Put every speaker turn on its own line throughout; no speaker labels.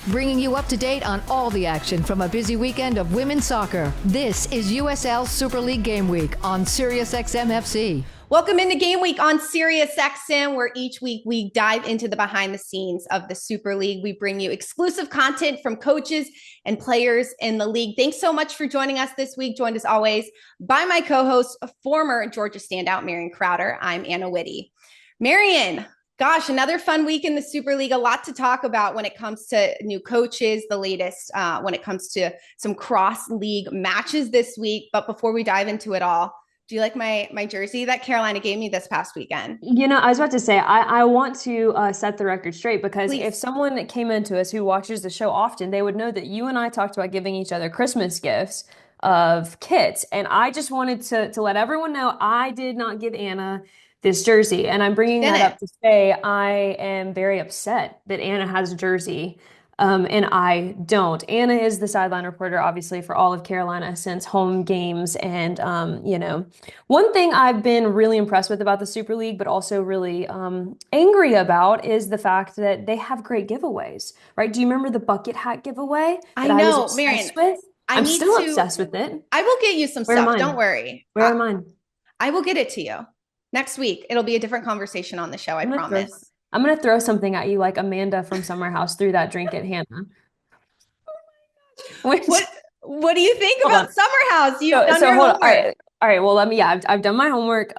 bringing you up to date on all the action from a busy weekend of women's soccer. This is USL Super League Game Week on SiriusXM FC.
Welcome into Game Week on SiriusXM, where each week we dive into the behind the scenes of the Super League. We bring you exclusive content from coaches and players in the league. Thanks so much for joining us this week. Joined as always by my co-host, former Georgia standout Marion Crowder. I'm Anna Witte. Marion, gosh, another fun week in the Super League. A lot to talk about when it comes to new coaches, the latest when it comes to some cross-league matches this week. But before we dive into it all, do you like my jersey that Carolina gave me this past weekend?
You know, I was about to say, I want to set the record straight because
Please.
If someone came into us who watches the show often, they would know that you and I talked about giving each other Christmas gifts of kits. And I just wanted to let everyone know I did not give Anna this jersey. And I'm bringing that up to say I am very upset that Anna has a jersey. And I don't. Anna is the sideline reporter, obviously, for all of Carolina Ascent's home games. And, one thing I've been really impressed with about the Super League, but also really angry about, is the fact that they have great giveaways, right? Do you remember the bucket hat giveaway?
I know,
was
Marion.
with? I'm still obsessed with it.
I will get you some stuff. Don't worry.
Where are mine?
I will get it to you next week. It'll be a different conversation on the show, I promise.
I'm going to throw something at you like Amanda from Summer House threw that drink at Hannah.
What do you think about Summer House? You've done your homework.
All right. Well, I've done my homework.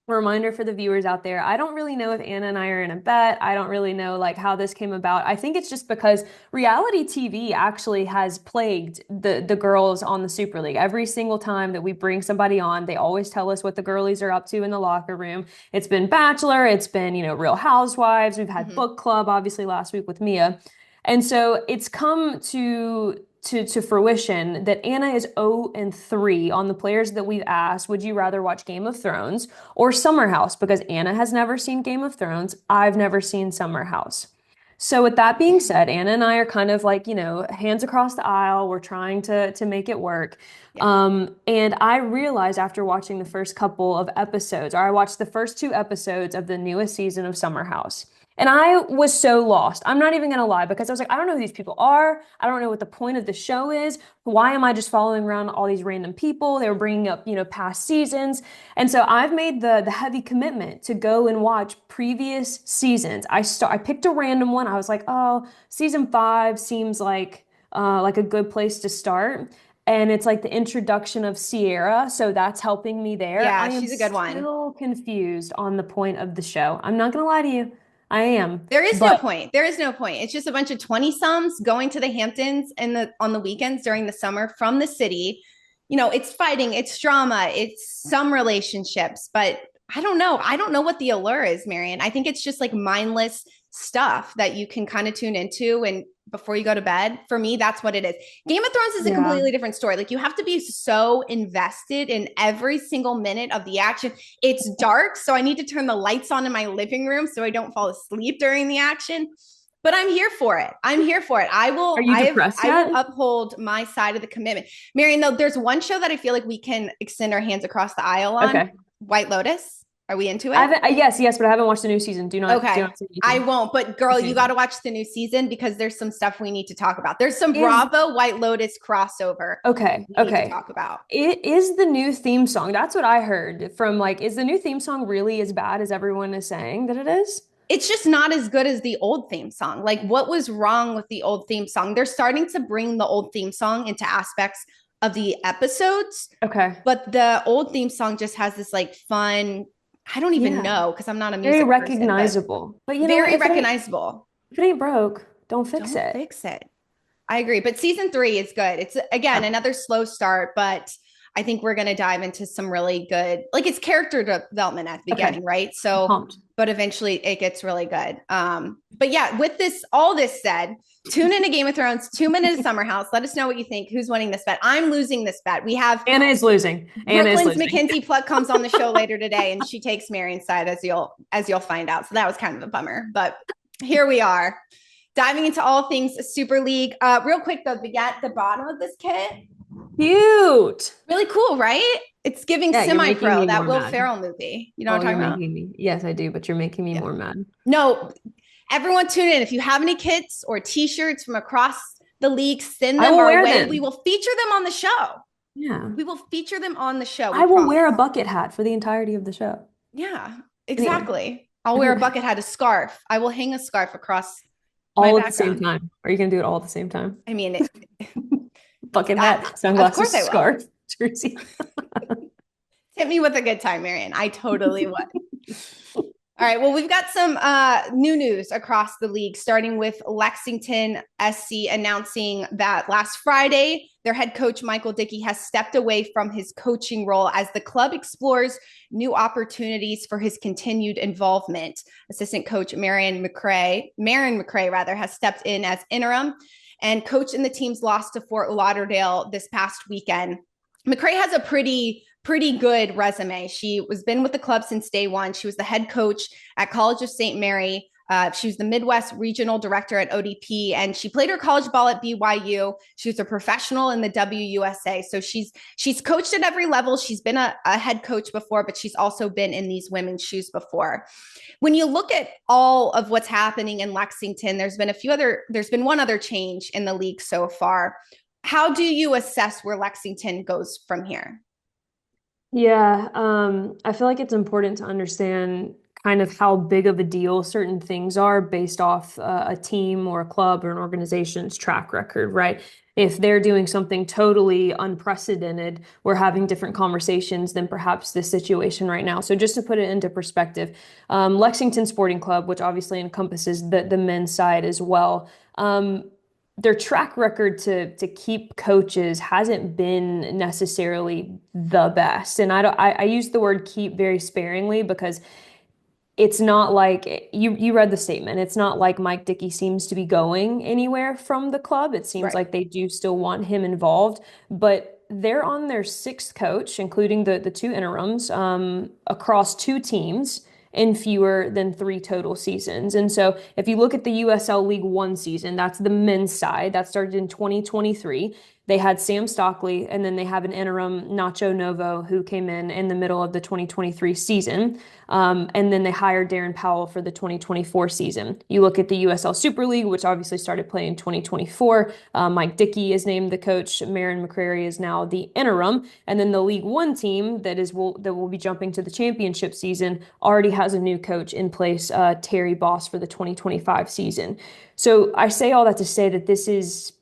Reminder for the viewers out there. I don't really know if Anna and I are in a bet. I don't really know how this came about. I think it's just because reality TV actually has plagued the girls on the Super League. Every single time that we bring somebody on, they always tell us what the girlies are up to in the locker room. It's been Bachelor, it's been, Real Housewives. We've had Book Club, obviously last week with Mia. And so it's come to fruition that Anna is 0-3 on the players that we've asked, would you rather watch Game of Thrones or Summer House? Because Anna has never seen Game of Thrones. I've never seen Summer House. So with that being said, Anna and I are kind of hands across the aisle. We're trying to make it work. Yeah. And I realized after watching the first couple of episodes, or I watched the first 2 episodes of the newest season of Summer House. And I was so lost. I'm not even going to lie, because I was like, I don't know who these people are. I don't know what the point of the show is. Why am I just following around all these random people? They were bringing up, past seasons. And so I've made the heavy commitment to go and watch previous seasons. I picked a random one. I was like, oh, season 5 seems like a good place to start. And it's like the introduction of Sierra, so that's helping me there.
Yeah, she's a good one.
I'm still confused on the point of the show. I'm not going to lie to you. I am.
There is no point. There is no point. It's just a bunch of 20-somes going to the Hamptons on the weekends during the summer from the city. It's fighting, it's drama, it's some relationships, but I don't know. I don't know what the allure is, Marion. I think it's just mindless stuff that you can kind of tune into and before you go to bed. For me, that's what it is. Game of Thrones is a completely different story. You have to be so invested in every single minute of the action. It's dark, so I need to turn the lights on in my living room so I don't fall asleep during the action. But I'm here for it. I will uphold my side of the commitment. Marion, though, there's one show that I feel like we can extend our hands across the aisle on. Okay. White Lotus. Are we into it?
Yes, but I haven't watched the new season.
I won't. But girl, you got to watch the new season because there's some stuff we need to talk about. There's some Bravo White Lotus crossover.
Okay.
We need to talk about.
It is the new theme song. That's what I heard from is the new theme song really as bad as everyone is saying that it is?
It's just not as good as the old theme song. What was wrong with the old theme song? They're starting to bring the old theme song into aspects of the episodes.
Okay.
But the old theme song just has this fun, I don't even know because I'm not a music
very recognizable.
But very recognizable.
If it ain't broke, don't fix it.
Fix it. I agree. But season 3 is good. It's again another slow start, but I think we're going to dive into some really good, it's character development at the beginning, right? So, but eventually it gets really good. But yeah, with all this said, tune into Game of Thrones, 2 minutes of Summer House. Let us know what you think. Who's winning this bet? I'm losing this bet. We have
Anna is losing.
Brooklyn's Mackenzie Pluck comes on the show later today, and she takes Marion's side, as you'll find out. So that was kind of a bummer, but here we are, diving into all things Super League. Real quick though, the bottom of this kit.
Cute.
Really cool, right? It's giving semi-pro, that Will Ferrell movie. You know what I'm talking about?
Yes, I do, but you're making me more mad.
No, Everyone tune in. If you have any kits or t-shirts from across the league, send
I
them
will
our
wear
way.
them.
We will feature them on the show.
Yeah.
We will feature them on the show.
I will wear a bucket hat for the entirety of the show.
Yeah, exactly.
Anyway.
I'll wear a bucket hat, a scarf. I will hang a scarf across
all
my
at the same
background.
time. Are you gonna do it all at the same time?
I mean,
Bucket hat,
of
sunglasses,
course I will.
scarf, jersey.
Hit me with a good time, Marion. I totally would. All right. Well, we've got some new news across the league, starting with Lexington SC announcing that last Friday, their head coach, Michael Dickey, has stepped away from his coaching role as the club explores new opportunities for his continued involvement. Assistant coach Marion McCray, has stepped in as interim and coached in the team's loss to Fort Lauderdale this past weekend. McCray has a pretty good resume. She was been with the club since day one. She was the head coach at College of St. Mary. She was the Midwest regional director at ODP, and she played her college ball at BYU. She was a professional in the WUSA. So she's coached at every level. She's been a head coach before, but she's also been in these women's shoes before. When you look at all of what's happening in Lexington, there's been one other change in the league so far. How do you assess where Lexington goes from here?
Yeah, I feel like it's important to understand kind of how big of a deal certain things are based off a team or a club or an organization's track record, right? If they're doing something totally unprecedented, we're having different conversations than perhaps this situation right now. So just to put it into perspective, Lexington Sporting Club, which obviously encompasses the men's side as well, their track record to keep coaches hasn't been necessarily the best. And I use the word keep very sparingly because it's not like you read the statement. It's not like Mike Dickey seems to be going anywhere from the club. It seems like they do still want him involved, but they're on their sixth coach, including the two interims, across two teams in fewer than 3 total seasons. And so if you look at the USL League One season, that's the men's side, that started in 2023. They had Sam Stockley, and then they have an interim, Nacho Novo, who came in the middle of the 2023 season. And then they hired Darren Powell for the 2024 season. You look at the USL Super League, which obviously started playing in 2024. Mike Dickey is named the coach. Marion McCrary is now the interim. And then the League One team that will be jumping to the championship season already has a new coach in place, Terry Boss, for the 2025 season. So I say all that to say that this is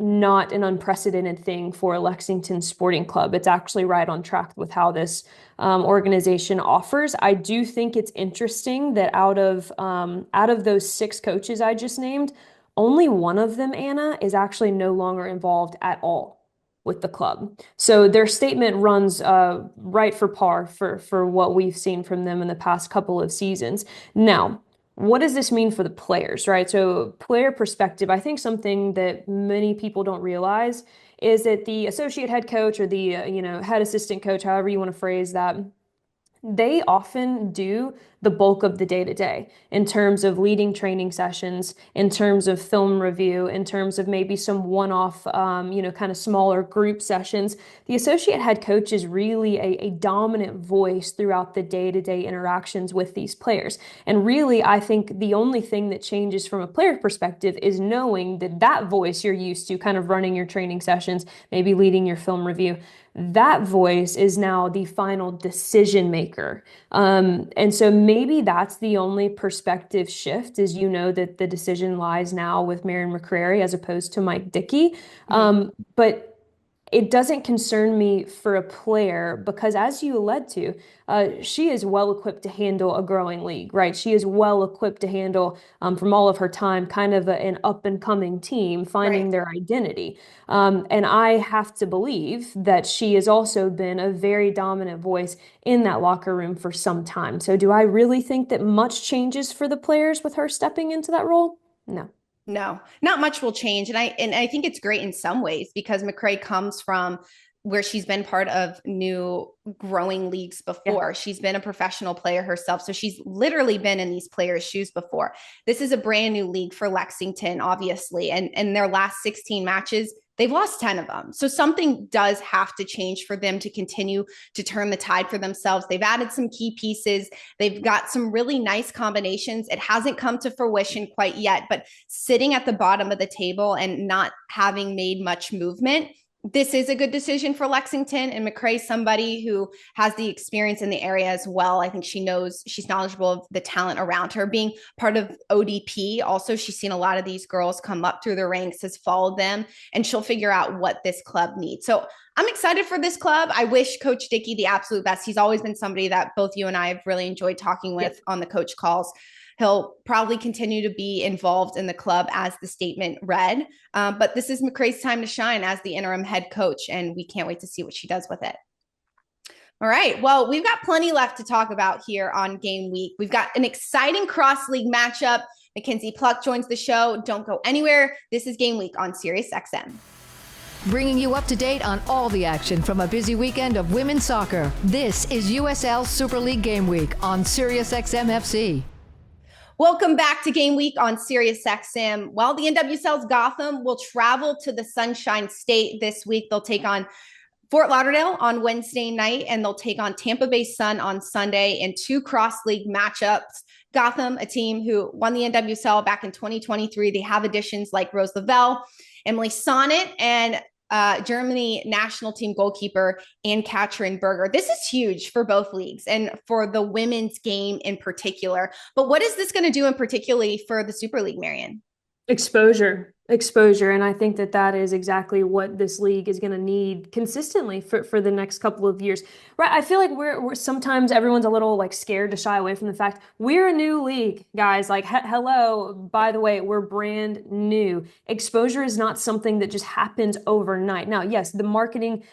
not an unprecedented thing for Lexington Sporting Club. It's actually right on track with how this organization offers. I do think it's interesting that out of those 6 coaches I just named, only one of them, Anna, is actually no longer involved at all with the club. So their statement runs right for par for what we've seen from them in the past couple of seasons. Now, what does this mean for the players, right? So player perspective, I think something that many people don't realize is that the associate head coach or the head assistant coach, however you want to phrase that, they often do the bulk of the day-to-day in terms of leading training sessions, in terms of film review, in terms of maybe some one-off, kind of smaller group sessions. The associate head coach is really a dominant voice throughout the day-to-day interactions with these players. And really, I think the only thing that changes from a player perspective is knowing that voice you're used to, kind of running your training sessions, maybe leading your film review, that voice is now the final decision maker. And so maybe that's the only perspective shift is, that the decision lies now with Marion McCrary as opposed to Mike Dickey. But it doesn't concern me for a player because, as you led to, she is well equipped to handle a growing league, right? She is well equipped to handle, from all of her time, kind of an up and coming team finding their identity. And I have to believe that she has also been a very dominant voice in that locker room for some time. So do I really think that much changes for the players with her stepping into that role? No.
No, not much will change. And I think it's great in some ways because McCray comes from where she's been part of new growing leagues before. Yeah. She's been a professional player herself. So she's literally been in these players' shoes before. This is a brand new league for Lexington, obviously. And their last 16 matches, they've lost 10 of them. So something does have to change for them to continue to turn the tide for themselves. They've added some key pieces. They've got some really nice combinations. It hasn't come to fruition quite yet, but sitting at the bottom of the table and not having made much movement, this is a good decision for Lexington, and McCrae's somebody who has the experience in the area as well. I think she's knowledgeable of the talent around her. Being part of ODP, also, she's seen a lot of these girls come up through the ranks, has followed them, and she'll figure out what this club needs. So I'm excited for this club. I wish Coach Dickey the absolute best. He's always been somebody that both you and I have really enjoyed talking with on the coach calls. He'll probably continue to be involved in the club as the statement read. But this is McCrae's time to shine as the interim head coach, and we can't wait to see what she does with it. All right. Well, we've got plenty left to talk about here on game week. We've got an exciting cross-league matchup. Mackenzie Pluck joins the show. Don't go anywhere. This is game week on SiriusXM.
Bringing you up to date on all the action from a busy weekend of women's soccer. This is USL Super League Game Week on SiriusXM FC.
Welcome back to Game Week on SiriusXM. Well, the NWSL's Gotham will travel to the Sunshine State this week. They'll take on Fort Lauderdale on Wednesday night, and they'll take on Tampa Bay Sun on Sunday in 2 cross-league matchups. Gotham, a team who won the NWSL back in 2023. They have additions like Rose Lavelle, Emily Sonnet, and Germany national team goalkeeper Ann-Katrin Berger. This is huge for both leagues and for the women's game in particular. But what is this going to do in particularly for the Super League, Marion?
Exposure. And I think that is exactly what this league is going to need consistently for the next couple of years. Right. I feel like we're sometimes everyone's a little like scared to shy away from the fact we're a new league, guys. Like, hello, by the way, we're brand new. Exposure is not something that just happens overnight. Now, yes, the marketing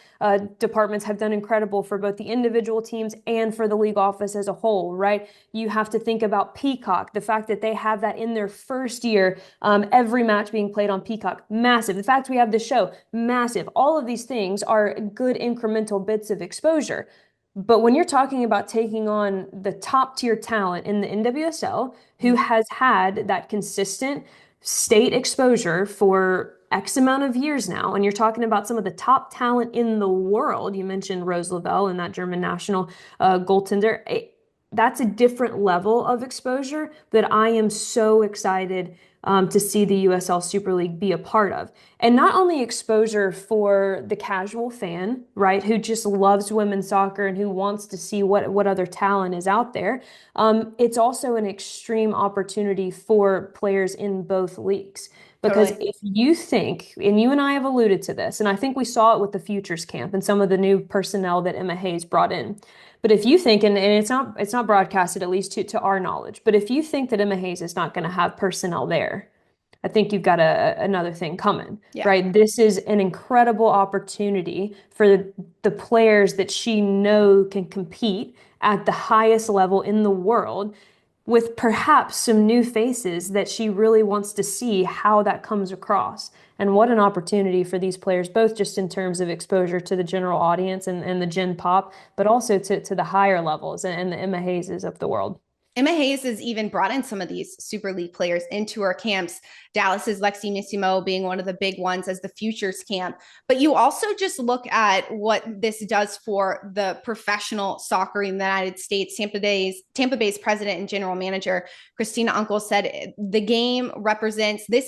departments have done incredible for both the individual teams and for the league office as a whole, right? You have to think about Peacock, the fact that they have that in their first year, every match being played on Peacock, massive. The fact we have the show, massive. All of these things are good incremental bits of exposure. But when you're talking about taking on the top tier talent in the NWSL, who has had that consistent state exposure for X amount of years now, and you're talking about some of the top talent in the world, you mentioned Rose Lavelle and that German national goaltender, that's a different level of exposure that I am so excited to see the USL Super League be a part of. And not only exposure for the casual fan, right, who just loves women's soccer and who wants to see what other talent is out there, it's also an extreme opportunity for players in both leagues. Because if you think, and you and I have alluded to this, and I think we saw it with the Futures Camp and some of the new personnel that Emma Hayes brought in. But if you think, and it's not broadcasted, at least to our knowledge, but if you think that Emma Hayes is not going to have personnel there, I think you've got another thing coming, right? This is an incredible opportunity for the players that she knows can compete at the highest level in the world, with perhaps some new faces that she really wants to see how that comes across. And what an opportunity for these players, both just in terms of exposure to the general audience and the Gen Pop, but also to the higher levels and the Emma Hayeses of the world.
Emma Hayes has even brought in some of these Super League players into her camps. Dallas's Lexi Missimo being one of the big ones as the Futures Camp. But you also just look at what this does for the professional soccer in the United States. Tampa Bay's president and general manager, Christina Unkel, said this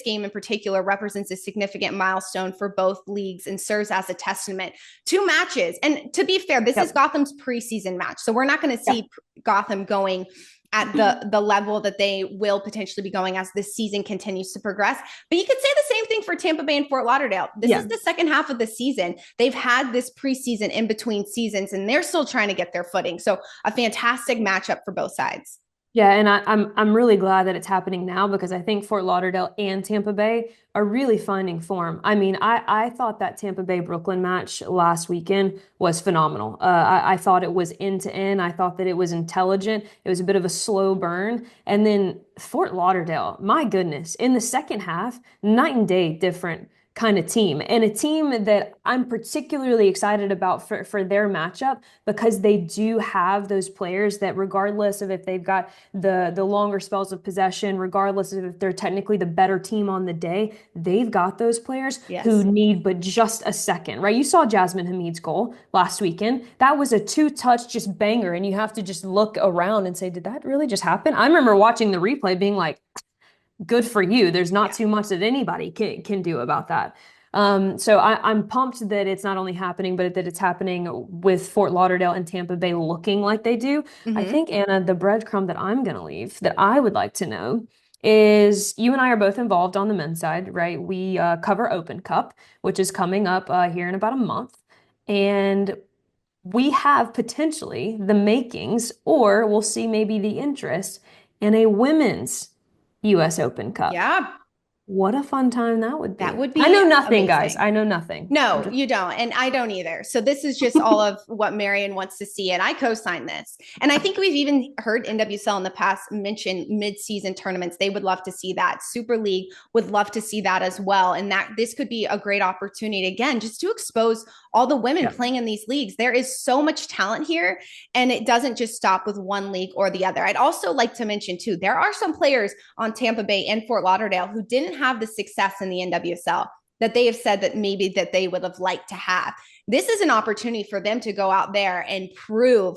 game in particular represents a significant milestone for both leagues and serves as a testament to matches. And to be fair, this is Gotham's preseason match. So we're not going to see Gotham going at the level that they will potentially be going as this season continues to progress. But you could say the same thing for Tampa Bay and Fort Lauderdale. This is the second half of the season. They've had this preseason in between seasons, and they're still trying to get their footing. So a fantastic matchup for both sides.
Yeah, and I'm really glad that it's happening now, because I think Fort Lauderdale and Tampa Bay are really finding form. I mean, I thought that Tampa Bay Brooklyn match last weekend was phenomenal. I thought it was end to end. I thought that it was intelligent. It was a bit of a slow burn. And then Fort Lauderdale, my goodness, in the second half, night and day different kind of team, and a team that I'm particularly excited about for their matchup, because they do have those players that, regardless of if they've got the longer spells of possession, regardless of if they're technically the better team on the day, they've got those players who need but just a second, right? You saw Jasmine Hamid's goal last weekend. That was a two-touch just banger, and you have to just look around and say, did that really just happen? I remember watching the replay being like, good for you. There's not too much that anybody can do about that. So I'm pumped that it's not only happening, but that it's happening with Fort Lauderdale and Tampa Bay looking like they do. I think, Anna, the breadcrumb that I'm going to leave that I would like to know is, you and I are both involved on the men's side, right? We cover Open Cup, which is coming up here in about a month. And we have potentially the makings, or we'll see maybe the interest in a women's US Open Cup.
Yeah.
What a fun time that would be.
That would be
I know nothing,
amazing.
guys. I know nothing.
No, you don't. And I don't either. So this is just all of what Marion wants to see. And I co-sign this. And I think we've even heard NWSL in the past mention mid-season tournaments. They would love to see that. Super League would love to see that as well. And that this could be a great opportunity, again, just to expose all the women playing in these leagues. There is so much talent here, and it doesn't just stop with one league or the other. I'd also like to mention too, there are some players on Tampa Bay and Fort Lauderdale who didn't have the success in the NWSL that they have said that maybe that they would have liked to have. This is an opportunity for them to go out there and prove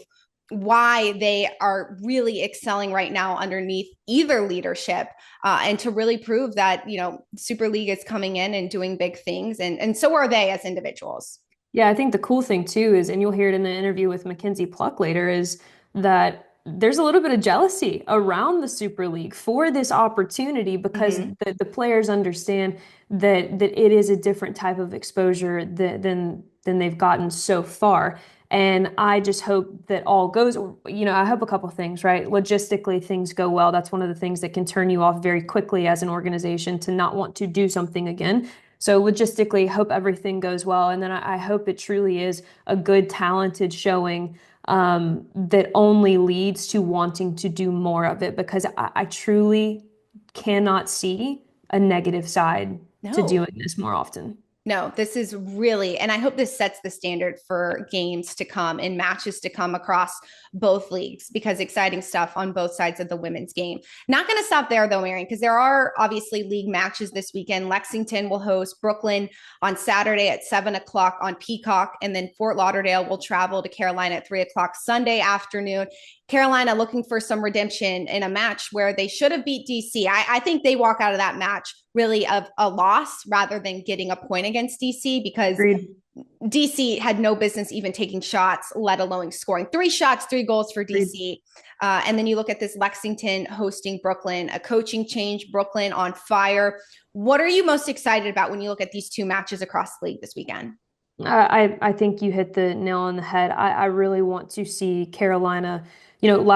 why they are really excelling right now underneath either leadership, and to really prove that, you know, Super League is coming in and doing big things. And so are they as individuals.
Yeah, I think the cool thing too is, and you'll hear it in the interview with Mackenzie Pluck later, is that there's a little bit of jealousy around the Super League for this opportunity, because the players understand that it is a different type of exposure than they've gotten so far. And I just hope that all goes, you know, I hope a couple of things, right? Logistically, things go well. That's one of the things that can turn you off very quickly as an organization, to not want to do something again. So logistically, hope everything goes well. And then I hope it truly is a good, talented showing that only leads to wanting to do more of it, because I truly cannot see a negative side to doing this more often.
No, this is really, and I hope this sets the standard for games to come and matches to come across both leagues, because exciting stuff on both sides of the women's game. Not going to stop there though, Marion, because there are obviously league matches this weekend. Lexington will host Brooklyn on Saturday at 7 o'clock on Peacock, and then Fort Lauderdale will travel to Carolina at 3 o'clock Sunday afternoon. Carolina looking for some redemption in a match where they should have beat DC. I think they walk out of that match really of a loss rather than getting a point against DC, because DC had no business even taking shots, let alone scoring. 3 shots, 3 goals for DC. And then you look at this Lexington hosting Brooklyn, a coaching change, Brooklyn on fire. What are you most excited about when you look at these 2 matches across the league this weekend?
I think you hit the nail on the head. I really want to see Carolina. You know,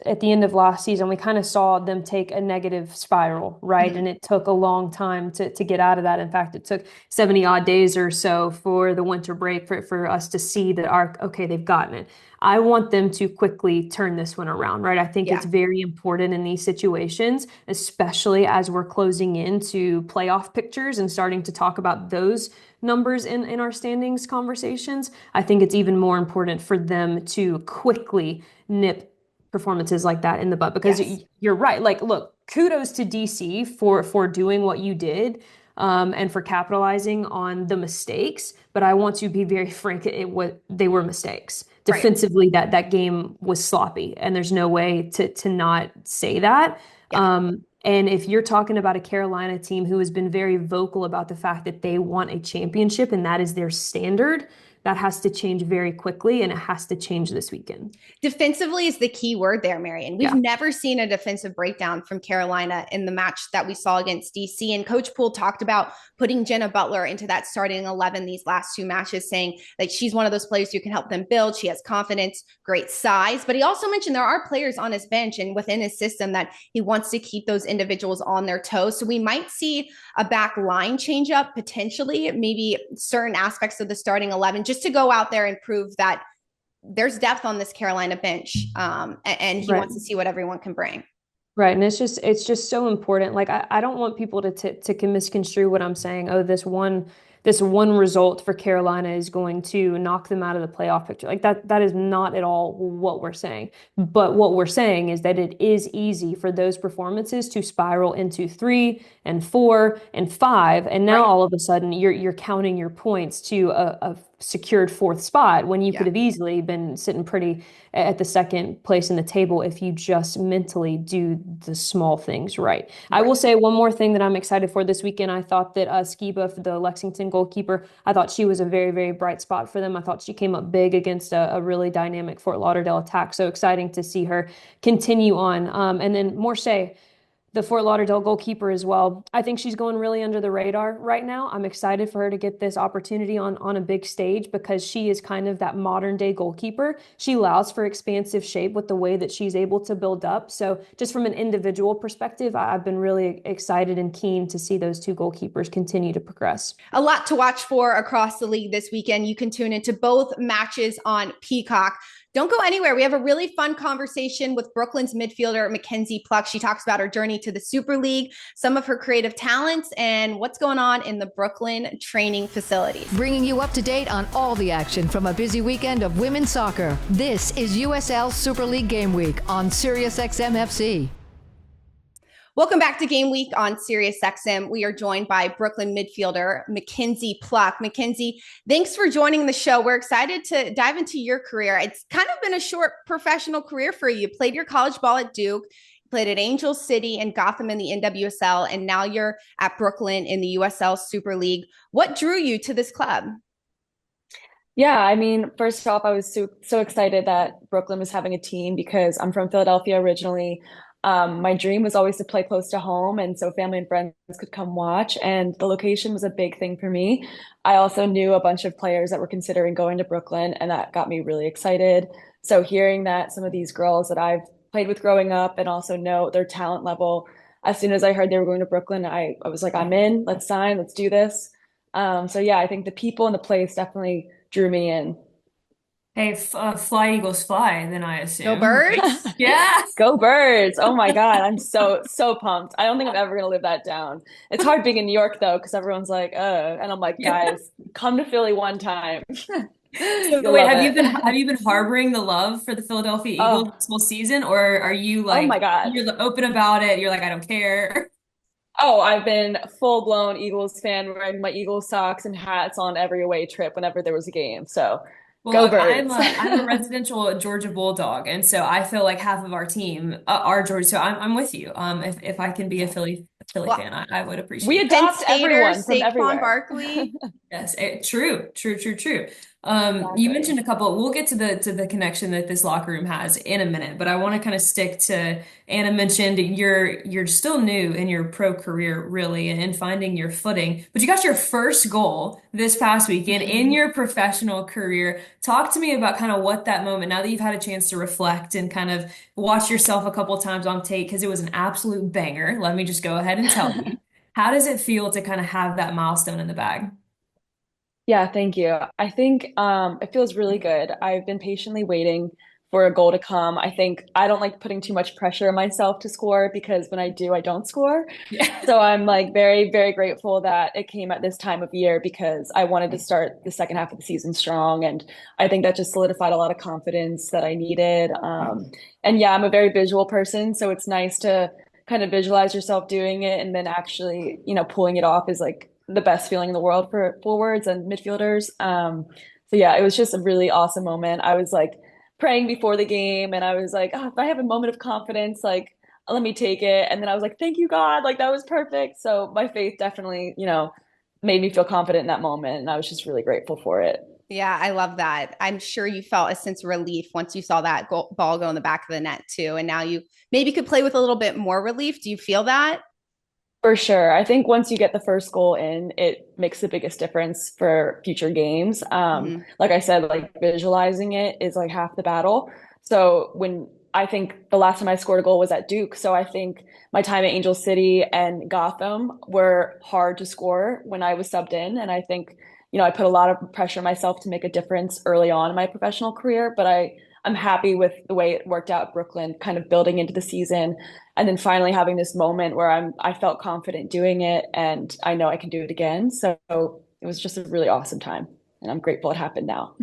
at the end of last season, we kind of saw them take a negative spiral, right? And it took a long time to get out of that. In fact, it took 70 odd days or so for the winter break for us to see that okay, they've gotten it. I want them to quickly turn this one around, right? I think it's very important in these situations, especially as we're closing into playoff pictures and starting to talk about those numbers in our standings conversations. I think it's even more important for them to quickly nip performances like that in the butt, because you're right. Like, look, kudos to DC for doing what you did, and for capitalizing on the mistakes. But I want to be very frank, they were mistakes. Defensively, that game was sloppy, and there's no way to not say that. And if you're talking about a Carolina team who has been very vocal about the fact that they want a championship and that is their standard, that has to change very quickly, and it has to change this weekend.
Defensively is the key word there, Marion. We've never seen a defensive breakdown from Carolina in the match that we saw against DC. And Coach Poole talked about putting Jenna Butler into that starting 11 these last 2 matches, saying that she's one of those players who can help them build. She has confidence, great size. But he also mentioned there are players on his bench and within his system that he wants to keep those individuals on their toes. So we might see a back line change up potentially, maybe certain aspects of the starting 11, just to go out there and prove that there's depth on this Carolina bench. And he wants to see what everyone can bring.
Right. And it's just so important. Like I don't want people to misconstrue what I'm saying. Oh, this one result for Carolina is going to knock them out of the playoff picture. Like that is not at all what we're saying. But what we're saying is that it is easy for those performances to spiral into 3 and 4 and 5. And now
Right.
all of a sudden you're counting your points to a secured fourth spot when you could
Yeah.
have easily been sitting pretty at the second place in the table if you just mentally do the small things right. I will
Right.
say one more thing that I'm excited for this weekend. I thought that Skiba, the Lexington goalkeeper, I thought she was a very, very bright spot for them. I thought she came up big against a really dynamic Fort Lauderdale attack. So exciting to see her continue on. And then Morshea, the Fort Lauderdale goalkeeper as well. I think she's going really under the radar right now. I'm excited for her to get this opportunity on a big stage because she is kind of that modern day goalkeeper. She allows for expansive shape with the way that she's able to build up. So just from an individual perspective, I've been really excited and keen to see those two goalkeepers continue to progress.
A lot to watch for across the league this weekend. You can tune into both matches on Peacock. Don't go anywhere. We have a really fun conversation with Brooklyn's midfielder, Mackenzie Pluck. She talks about her journey to the Super League, some of her creative talents, and what's going on in the Brooklyn training facilities.
Bringing you up to date on all the action from a busy weekend of women's soccer. This is USL Super League Game Week on SiriusXM FC.
Welcome back to Game Week on SiriusXM. We are joined by Brooklyn midfielder Mackenzie Pluck. Mackenzie, thanks for joining the show. We're excited to dive into your career. It's kind of been a short professional career for you. You played your college ball at Duke, you played at Angel City and Gotham in the NWSL, and now you're at Brooklyn in the USL Super League. What drew you to this club?
Yeah, I mean, first off, I was so excited that Brooklyn was having a team because I'm from Philadelphia originally. My dream was always to play close to home, and so family and friends could come watch, and the location was a big thing for me. I also knew a bunch of players that were considering going to Brooklyn, and that got me really excited. So hearing that some of these girls that I've played with growing up and also know their talent level, as soon as I heard they were going to Brooklyn, I was like, I'm in, let's sign, let's do this. So yeah, I think the people and the place definitely drew me in.
Hey, fly Eagles fly, then I
Go
assume, right?
Birds!
Yeah.
Go Birds. Oh my God. I'm so pumped. I don't think I'm ever gonna live that down. It's hard being in New York though, because everyone's like, and I'm like,
Yeah.
guys, come to Philly one time.
So
You'll
wait,
love
have
it.
you been harboring the love for the Philadelphia Eagles
Oh,
this whole season, or are you
oh
like
my God.
you're open about it? You're like, I don't care.
Oh, I've been full blown Eagles fan, wearing my Eagles socks and hats on every away trip whenever there was a game. So
Well,
go
look,
Birds.
I'm a residential Georgia Bulldog, and so I feel like half of our team are Georgia. So I'm with you. If I can be a Philly
Well,
fan, I would
We
appreciate that.
Penn
adopt
Staters,
everyone from
Saquon
everywhere.
Barkley.
Yes, true, true, true, true. You
Exactly.
mentioned a couple. We'll get to the connection that this locker room has in a minute, but I want to kind of stick to Anna mentioned you're still new in your pro career, really, and finding your footing. But you got your first goal this past weekend in your professional career. Talk to me about kind of what that moment, now that you've had a chance to reflect and kind of watch yourself a couple times on tape, because it was an absolute banger. Let me just go ahead and tell you. How does it feel to kind of have that milestone in the bag?
Yeah, thank you. I think it feels really good. I've been patiently waiting for a goal to come. I think I don't like putting too much pressure on myself to score because when I do, I don't score.
Yeah.
So I'm like very, very grateful that it came at this time of year because I wanted to start the second half of the season strong. And I think that just solidified a lot of confidence that I needed. And yeah, I'm a very visual person. So it's nice to kind of visualize yourself doing it and then actually, pulling it off is like the best feeling in the world for forwards and midfielders. So yeah, it was just a really awesome moment. I was like praying before the game and I was like, oh, if I have a moment of confidence, like let me take it. And then I was like, thank you, God. Like that was perfect. So my faith definitely, made me feel confident in that moment. And I was just really grateful for it.
Yeah, I love that. I'm sure you felt a sense of relief once you saw that ball go in the back of the net too. And now you maybe could play with a little bit more relief. Do you feel that?
For sure. I think once you get the first goal in, it makes the biggest difference for future games.
Mhm.
Like I said, like visualizing it is like half the battle. So when I think the last time I scored a goal was at Duke. So I think my time at Angel City and Gotham were hard to score when I was subbed in. And I think, I put a lot of pressure on myself to make a difference early on in my professional career, but I I'm happy with the way it worked out at Brooklyn, kind of building into the season, and then finally having this moment where I felt confident doing it, and I know I can do it again. So it was just a really awesome time, and I'm grateful it happened now.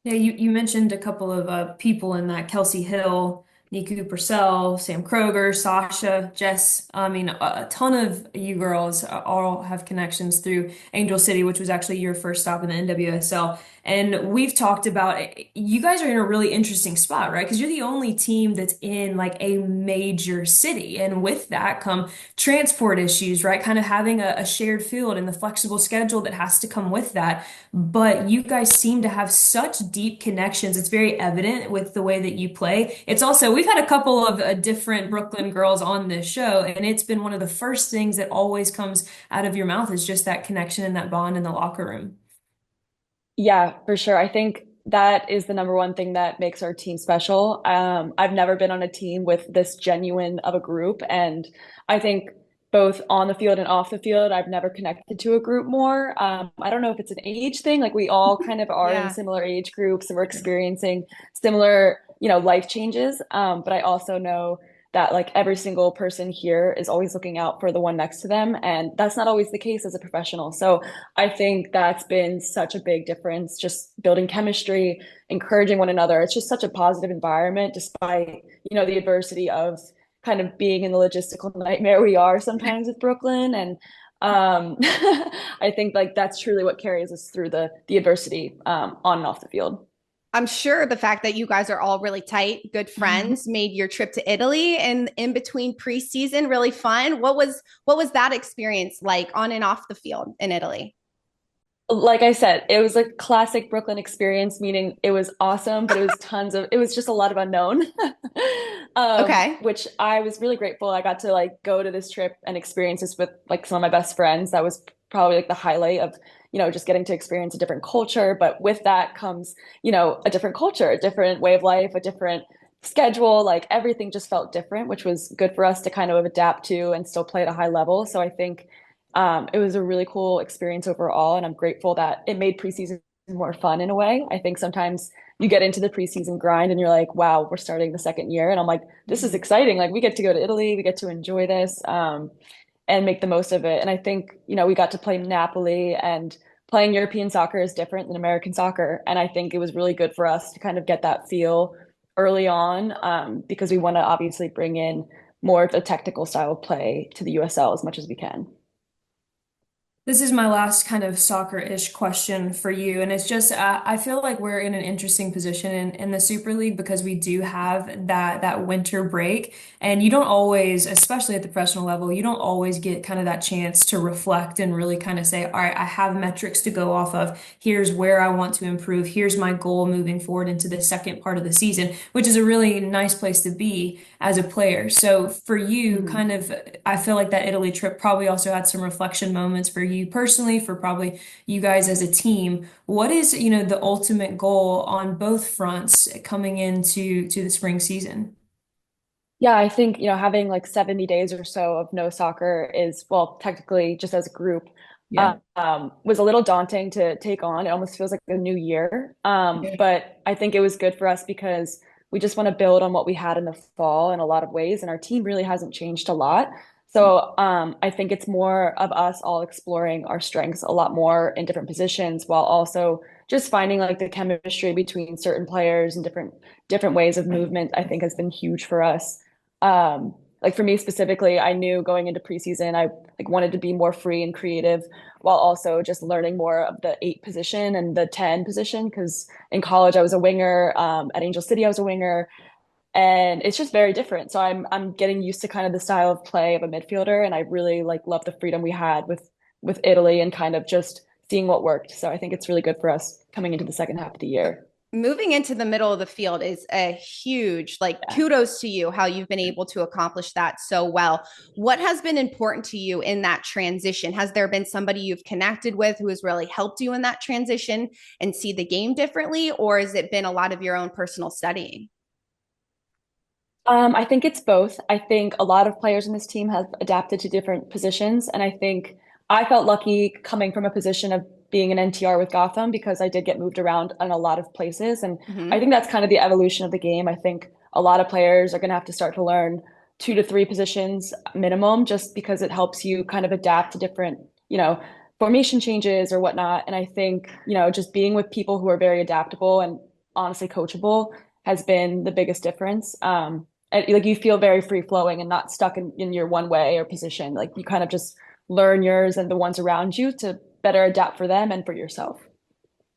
Yeah, you mentioned a couple of people in that: Kelsey Hill, Niku Purcell, Sam Kroger, Sasha, Jess. I mean, a ton of you girls all have connections through Angel City, which was actually your first stop in the NWSL. And we've talked about you guys are in a really interesting spot, right? Because you're the only team that's in like a major city. And with that come transport issues, right? Kind of having a shared field and the flexible schedule that has to come with that. But you guys seem to have such deep connections. It's very evident with the way that you play. It's also, we've had a couple of different Brooklyn girls on this show, and it's been one of the first things that always comes out of your mouth is just that connection and that bond in the locker room.
Yeah, for sure. I think that is the number one thing that makes our team special. I've never been on a team with this genuine of a group, and I think both on the field and off the field, I've never connected to a group more. I don't know if it's an age thing, like we all kind of are in
Yeah.
similar age groups and we're experiencing similar, life changes. But I also know that like every single person here is always looking out for the one next to them, and that's not always the case as a professional. So I think that's been such a big difference, just building chemistry, encouraging one another. It's just such a positive environment despite, the adversity of kind of being in the logistical nightmare we are sometimes with Brooklyn. And I think like that's truly what carries us through the adversity on and off the field.
I'm sure the fact that you guys are all really tight, good friends, made your trip to Italy and in between preseason really fun. What was that experience like on and off the field in Italy?
Like I said, it was a classic Brooklyn experience, meaning it was awesome, but it was just a lot of unknown.
Okay.
Which I was really grateful. I got to like go to this trip and experience this with like some of my best friends. That was probably like the highlight of, just getting to experience a different culture. But with that comes, a different culture, a different way of life, a different schedule. Like everything just felt different, which was good for us to kind of adapt to and still play at a high level. So I think it was a really cool experience overall, and I'm grateful that it made preseason more fun in a way. I think sometimes you get into the preseason grind and you're like, wow, we're starting the second year. And I'm like, this is exciting. Like we get to go to Italy, we get to enjoy this and make the most of it. And I think, we got to play Napoli, and playing European soccer is different than American soccer. And I think it was really good for us to kind of get that feel early on because we want to obviously bring in more of a technical style of play to the USL as much as we can.
This is my last kind of soccer-ish question for you, and it's just I feel like we're in an interesting position in the Super League because we do have that winter break, and you don't always, especially at the professional level, you don't always get kind of that chance to reflect and really kind of say, all right, I have metrics to go off of. Here's where I want to improve. Here's my goal moving forward into the second part of the season, which is a really nice place to be as a player. So for you, kind of, I feel like that Italy trip probably also had some reflection moments for you personally, for probably you guys as a team. What is, the ultimate goal on both fronts coming into the spring season?
Yeah, I think, having like 70 days or so of no soccer is, well, technically just as a group,
Yeah.
was a little daunting to take on. It almost feels like a new year. But I think it was good for us because we just want to build on what we had in the fall in a lot of ways. And our team really hasn't changed a lot. So I think it's more of us all exploring our strengths a lot more in different positions while also just finding like the chemistry between certain players and different ways of movement, I think has been huge for us. Like for me specifically, I knew going into preseason, I like wanted to be more free and creative while also just learning more of the 8 position and the 10 position. Because in college I was a winger, at Angel City I was a winger, and it's just very different. So I'm getting used to kind of the style of play of a midfielder, and I really like love the freedom we had with Italy and kind of just seeing what worked. So I think it's really good for us coming into the second half of the year.
Moving into the middle of the field is a huge, like, kudos to you, how you've been able to accomplish that so well. What has been important to you in that transition? Has there been somebody you've connected with who has really helped you in that transition and see the game differently? Or has it been a lot of your own personal studying?
I think it's both. I think a lot of players in this team have adapted to different positions, and I think I felt lucky coming from a position of being an NTR with Gotham because I did get moved around in a lot of places. And
Mhm.
I think that's kind of the evolution of the game. I think a lot of players are going to have to start to learn 2 to 3 positions minimum, just because it helps you kind of adapt to different, formation changes or whatnot. And I think, just being with people who are very adaptable and honestly coachable has been the biggest difference. And, like, you feel very free flowing and not stuck in your one way or position. Like, you kind of just learn yours and the ones around you to better adapt for them and for yourself.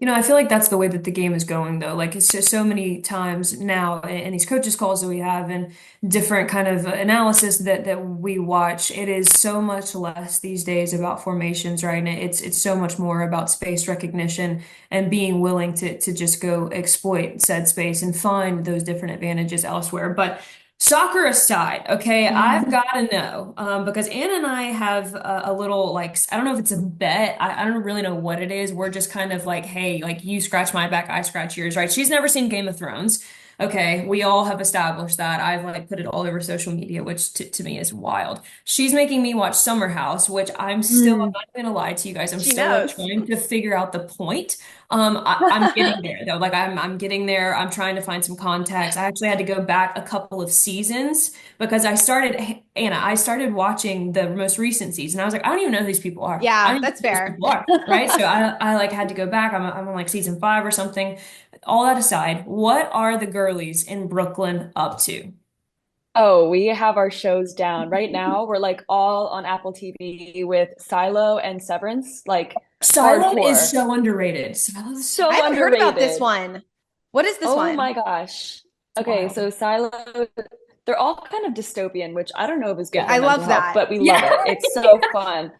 I feel like that's the way that the game is going, though. Like, it's just so many times now in these coaches calls that we have and different kind of analysis that we watch, it is so much less these days about formations, right? And it's so much more about space recognition and being willing to just go exploit said space and find those different advantages elsewhere. But soccer aside, okay, I've got to know because Anna and I have a little, like, I don't know if it's a bet. I don't really know what it is. We're just kind of like, hey, like, you scratch my back, I scratch yours, right? She's never seen Game of Thrones. Okay, we all have established that. I've like put it all over social media, which to me is wild. She's making me watch Summer House, which I'm not gonna lie to you guys, I'm
She
still like
knows.
trying to figure out the point. I'm getting there though. Like I'm getting there. I'm trying to find some context. I actually had to go back a couple of seasons because I started watching the most recent season. I was like, I don't even know who these people are. I
Yeah,
don't even
that's
know who these
fair.
people are, right? So I like had to go back. I'm on like season 5 or something. All that aside, what are the girlies in Brooklyn up to?
Oh, we have our shows down. Right now, we're like all on Apple TV with Silo and Severance, like
Silo is
hardcore.
so underrated. Silo is
I
So
haven't heard about this
underrated.
one. What is this
Oh
one?
my gosh. Okay,
wild.
so Silo, they're all kind of dystopian, which I don't know if is good
Yeah.
for
I
mental
love
health,
that.
but we love
Yeah.
it. It's so fun.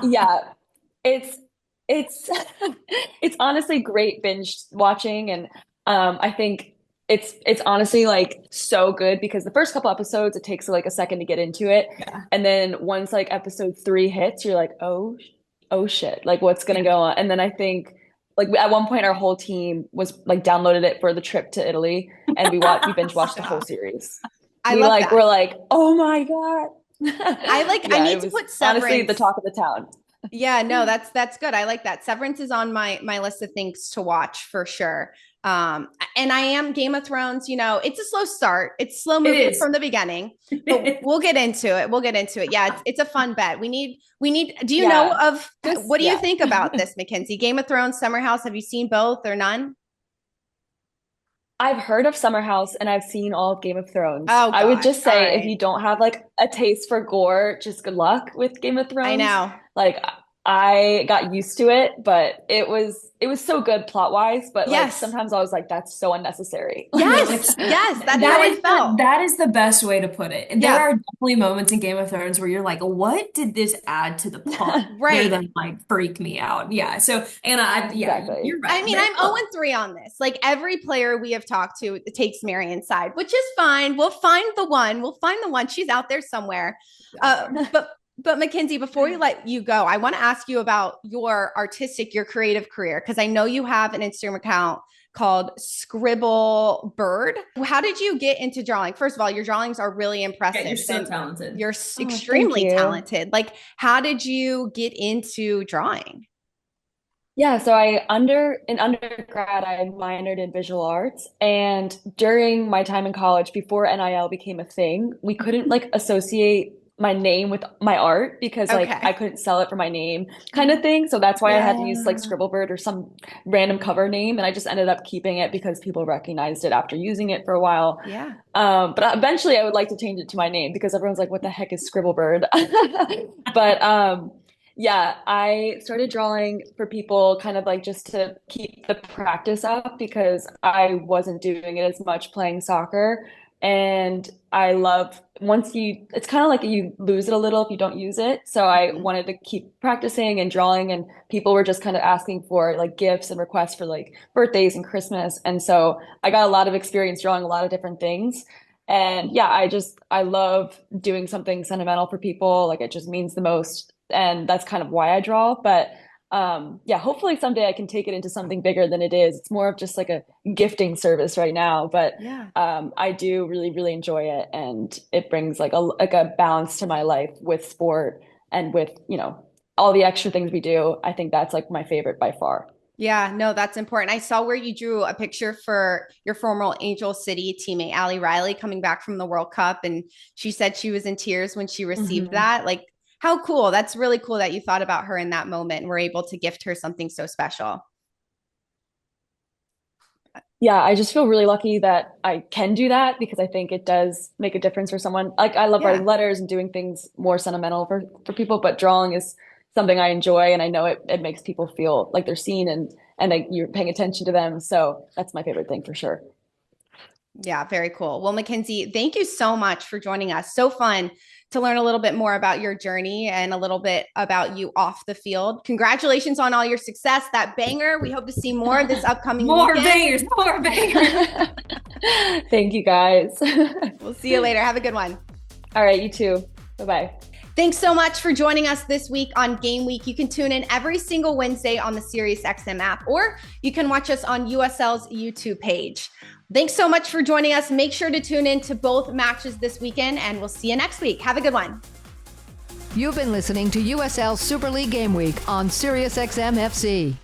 Yeah, it's it's it's honestly great binge watching, and I think it's honestly like so good because the first couple episodes it takes like a second to get into it,
Yeah.
and then once like episode 3 hits, you're like, oh shit, like what's gonna
Yeah.
go on? And then I think like at one point our whole team was like downloaded it for the trip to Italy, and we binge watched the whole
Stop.
series.
I
We
love
like
that.
were like, oh my God.
I
Yeah,
need
it
to
was
put
honestly the
Severance.
talk of the town.
Yeah, no, that's good. I like that. Severance is on my list of things to watch for sure. And I am Game of Thrones, it's a slow start. It's slow
It
moving
is.
from the beginning, but we'll get into it. We'll get into it. Yeah, it's a fun bet. We need do you know
Yeah,
of
just
what do you
yeah.
think about this, Mackenzie? Game of Thrones, Summer House, have you seen both or none?
I've heard of Summer House and I've seen all of Game of Thrones.
Oh
I would
gosh.
just
All
say if
right.
you don't have like a taste for gore, just good luck with Game of
I
Thrones.
know.
Like I got used to it, but it was so good plot wise, but like
Yes.
sometimes I was like, that's so unnecessary.
No,
Yes.
it's
Yes. That's
that
how I
is the
felt.
that is the best way to put it. There
Yeah.
are definitely moments in Game of Thrones where you're like, what did this add to the plot? Rather
Right.
than like freak me out. Yeah. So Anna, yeah,
Exactly.
you're
I
right.
mean,
Very
I'm
well.
0-3 on this. Like every player we have talked to takes Marion's side, which is fine. We'll find the one. We'll find the one. She's out there somewhere. But Mackenzie, before we let you go, I want to ask you about your creative career, because I know you have an Instagram account called Scribble Bird. How did you get into drawing? First of all, your drawings are really
Yeah, you're
impressive.
so talented.
You're
Oh, thank
extremely
you.
talented. Like, how did you get into drawing?
Yeah, so in undergrad I minored in visual arts, and during my time in college before NIL became a thing, we couldn't like associate my name with my art because like I
Okay.
couldn't sell it for my name kind of thing. So that's why I had to use like
Yeah.
Scribblebird or some random cover name, and I just ended up keeping it because people recognized it after using it for a while.
Yeah.
But eventually I would like to change it to my name because everyone's like, what the heck is Scribblebird? But yeah, I started drawing for people kind of like just to keep the practice up because I wasn't doing it as much playing soccer. And I love it's kind of like you lose it a little if you don't use it. So I
Mhm.
wanted to keep practicing and drawing, and people were just kind of asking for like gifts and requests for like birthdays and Christmas. And so I got a lot of experience drawing a lot of different things. And yeah, I love doing something sentimental for people. Like it just means the most. And that's kind of why I draw. But yeah, hopefully someday I can take it into something bigger than it is. It's more of just like a gifting service right now. But
Yeah.
I do really, really enjoy it. And it brings like a balance to my life with sport and with, all the extra things we do, I think that's like my favorite by far.
Yeah, no, that's important. I saw where you drew a picture for your former Angel City teammate, Allie Riley, coming back from the World Cup. And she said she was in tears when she received that. Like, how cool. That's really cool that you thought about her in that moment and were able to gift her something so special.
Yeah, I just feel really lucky that I can do that because I think it does make a difference for someone. Like I love writing letters and doing things more sentimental for people, but drawing is something I enjoy, and I know it makes people feel like they're seen and like you're paying attention to them. So that's my favorite thing for sure.
Yeah, very cool. Well, Mackenzie, thank you so much for joining us. So fun to learn a little bit more about your journey and a little bit about you off the field. Congratulations on all your success. That banger. We hope to see more this upcoming weekend.
More bangers.
Thank you, guys.
We'll see you later. Have a good one.
All right, you too. Bye-bye.
Thanks so much for joining us this week on Game Week. You can tune in every single Wednesday on the SiriusXM app, or you can watch us on USL's YouTube page. Thanks so much for joining us. Make sure to tune in to both matches this weekend, and we'll see you next week. Have a good one.
You've been listening to USL Super League Game Week on SiriusXM FC.